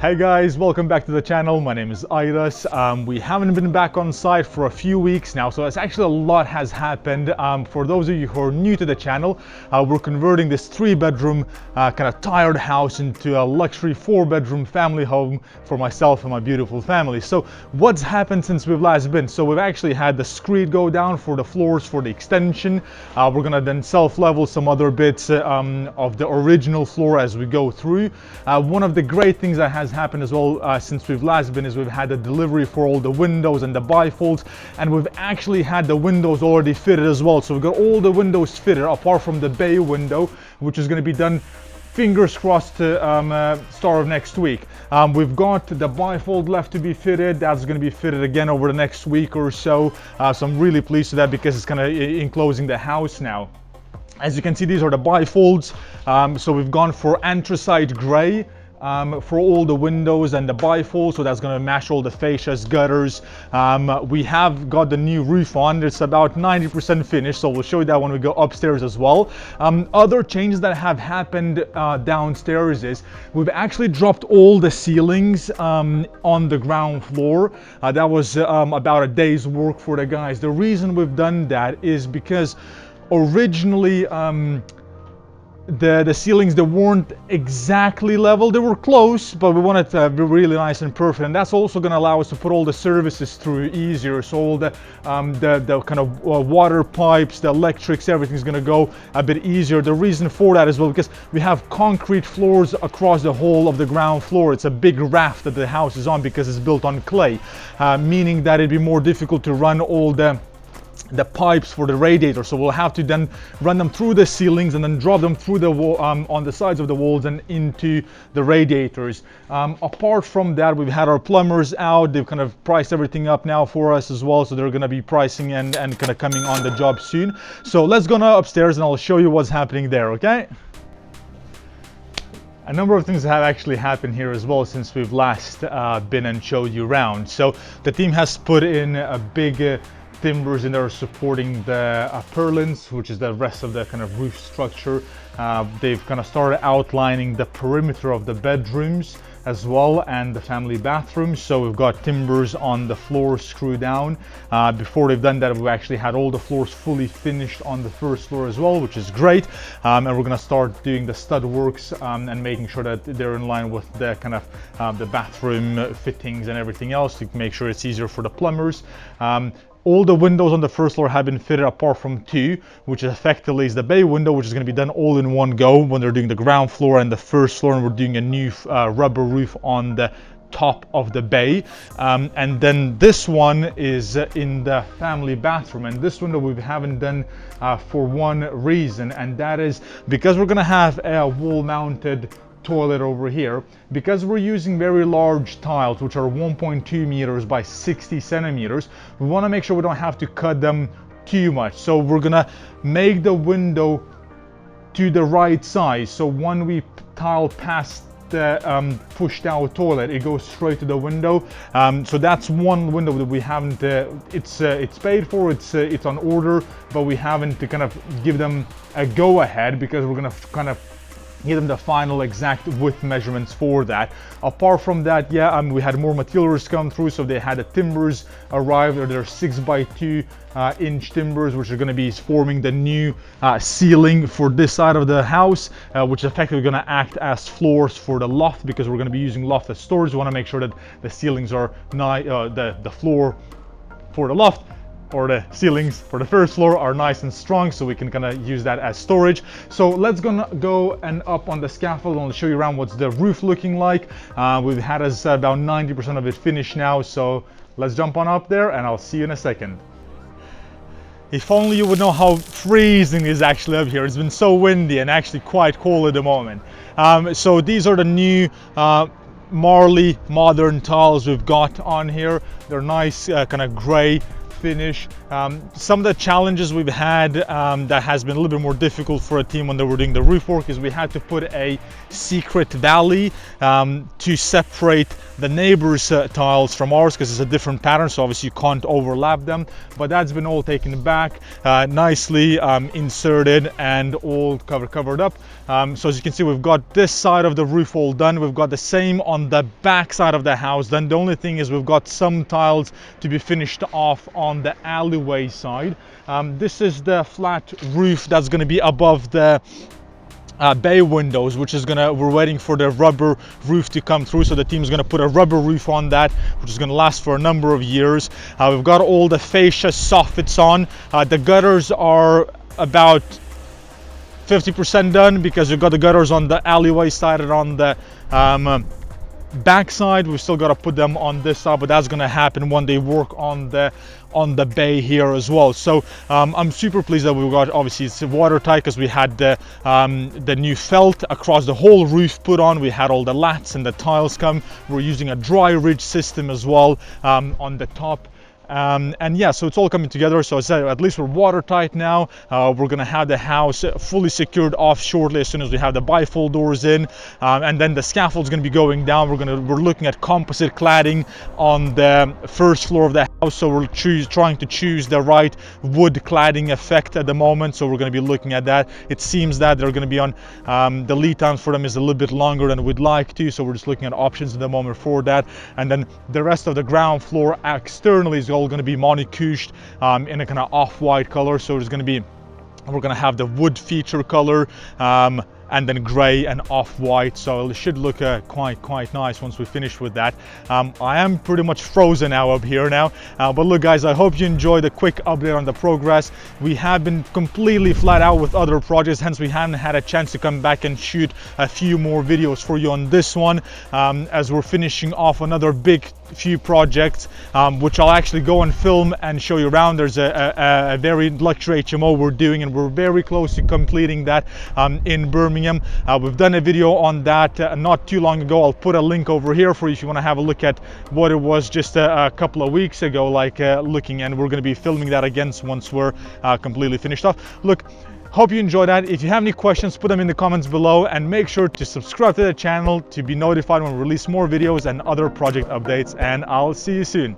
Hey guys, welcome back to the channel. My name is Aidas. We haven't been back on site for a few weeks now, so it's actually a lot has happened. For those of you who are new to the channel, we're converting this 3-bedroom kind of tired house into a luxury 4-bedroom family home for myself and my beautiful family. So what's happened since we've last been? So we've actually had the screed go down for the floors for the extension. We're gonna then self-level some other bits of the original floor as we go through. One of the great things that has happened as well since we've last been is we've had a delivery for all the windows and the bifolds, and we've actually had the windows already fitted as well. So we've got all the windows fitted apart from the bay window, which is going to be done, fingers crossed, to start of next week. We've got the bifold left to be fitted. That's going to be fitted again over the next week or so. So I'm really pleased with that because it's kind of enclosing the house now. As you can see, these are the bifolds. So we've gone for anthracite gray for all the windows and the bifold, so that's going to match all the fascias, gutters. We have got the new roof on. It's about 90% finished, so we'll show you that when we go upstairs as well. Other changes that have happened downstairs is we've actually dropped all the ceilings on the ground floor. That was about a day's work for the guys. The reason we've done that is because originally the ceilings, they weren't exactly level. They were close, but we wanted to be really nice and perfect, and that's also going to allow us to put all the services through easier. So all the kind of water pipes, the electrics, everything's going to go a bit easier. The reason for that as well, because we have concrete floors across the whole of the ground floor. It's a big raft that the house is on because it's built on clay, meaning that it'd be more difficult to run all the pipes for the radiator. So we'll have to then run them through the ceilings and then drop them through the wall, on the sides of the walls and into the radiators. Apart from that, we've had our plumbers out. They've kind of priced everything up now for us as well, so they're going to be pricing and kind of coming on the job soon. So let's go now upstairs and I'll show you what's happening there. Okay, a number of things have actually happened here as well since we've last been and showed you around. So the team has put in a big timbers in there supporting the purlins, which is the rest of the kind of roof structure. They've kind of started outlining the perimeter of the bedrooms as well and the family bathrooms. So we've got timbers on the floor screwed down. Before they've done that, we've actually had all the floors fully finished on the first floor as well, which is great. And we're going to start doing the stud works and making sure that they're in line with the kind of the bathroom fittings and everything else to make sure it's easier for the plumbers. All the windows on the first floor have been fitted apart from 2, which effectively is the bay window, which is going to be done all in one go when they're doing the ground floor and the first floor, and we're doing a new rubber roof on the top of the bay. And then this one is in the family bathroom, and this window we haven't done for one reason, and that is because we're going to have a wall-mounted toilet over here. Because we're using very large tiles, which are 1.2 meters by 60 centimeters, we want to make sure we don't have to cut them too much. So we're gonna make the window to the right size, so when we tile past the pushed out toilet, it goes straight to the window. So that's one window that we haven't it's paid for, it's on order, but we haven't to kind of give them a go ahead because we're gonna kind of give them the final exact width measurements for that. Apart from that, yeah, we had more materials come through, so they had the timbers arrive. They're 6x2 inch timbers, which are going to be forming the new ceiling for this side of the house, which is effectively going to act as floors for the loft, because we're going to be using loft as storage. We want to make sure that the ceilings are the floor for the loft, or the ceilings for the first floor, are nice and strong, so we can kind of use that as storage. So let's go and up on the scaffold and I'll show you around what's the roof looking like. We've had us about 90% of it finished now, so let's jump on up there and I'll see you in a second. If only you would know how freezing it is actually up here. It's been so windy and actually quite cold at the moment. So these are the new Marley modern tiles we've got on here. They're nice kind of gray finish. Some of the challenges we've had that has been a little bit more difficult for a team when they were doing the roof work is we had to put a secret valley to separate the neighbors' tiles from ours, because it's a different pattern, so obviously you can't overlap them. But that's been all taken back, nicely inserted and all covered up. So as you can see, we've got this side of the roof all done. We've got the same on the back side of the house. Then the only thing is we've got some tiles to be finished off on the alleyway side. This is the flat roof that's going to be above the bay windows, which is we're waiting for the rubber roof to come through, so the team's gonna put a rubber roof on that, which is gonna last for a number of years. We've got all the fascia soffits on. The gutters are about 50% done, because we've got the gutters on the alleyway side and on the back side. We've still got to put them on this side, but that's going to happen when they work on the bay here as well. So I'm super pleased that we've got, obviously it's watertight, because we had the new felt across the whole roof put on. We had all the lats and the tiles come. We're using a dry ridge system as well on the top. And yeah, so it's all coming together. So I said, at least we're watertight now. We're gonna have the house fully secured off shortly, as soon as we have the bifold doors in, and then the scaffold's gonna be going down. We're looking at composite cladding on the first floor of the house, so we're trying to choose the right wood cladding effect at the moment. So we're going to be looking at that. It seems that they're going to be on the lead times for them is a little bit longer than we'd like to, so we're just looking at options at the moment for that. And then the rest of the ground floor externally is all going to be monocoused in a kind of off-white color. So there's going to be, we're going to have the wood feature color, and then gray and off-white, so it should look quite nice once we finish with that. I am pretty much frozen now up here now, but look guys, I hope you enjoyed the quick update on the progress. We have been completely flat out with other projects, hence we haven't had a chance to come back and shoot a few more videos for you on this one, as we're finishing off another big few projects, which I'll actually go and film and show you around. There's a very luxury HMO we're doing, and we're very close to completing that in Birmingham. We've done a video on that not too long ago. I'll put a link over here for you if you want to have a look at what it was just a couple of weeks ago, like looking, and we're going to be filming that again once we're completely finished off. Look, hope you enjoyed that. If you have any questions, put them in the comments below, and make sure to subscribe to the channel to be notified when we release more videos and other project updates, and I'll see you soon.